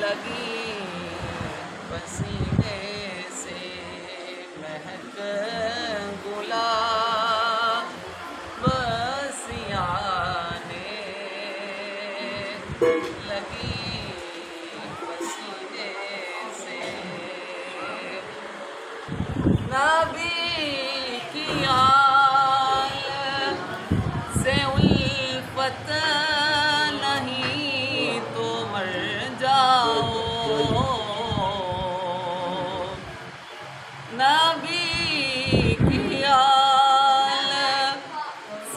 लगी पसीने से महक गुलाब बसियाने लगी पसीने से नबी की आल से उल्फत नहीं तो मर जाओ। नबी की आल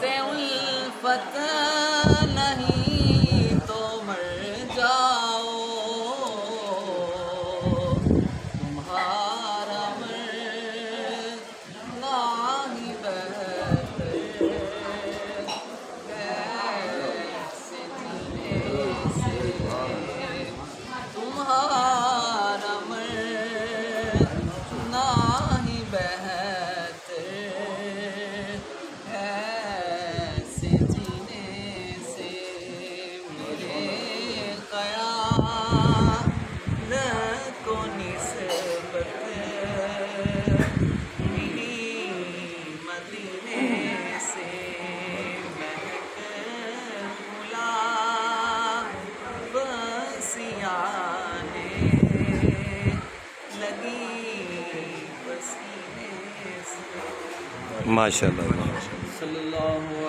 से उल्फत नहीं तो मर जाओ। तुम्हारा मरना ही बेहतर कैसे जीने से। तुम्हारा मरना ही बेहतर ऐसे जीने से। मेरे क़यामत को निस्बत मिली मदीने से। महक गुलाब बसियाने लगी पसीने से। माशाल्लाह। सल्लल्लाहु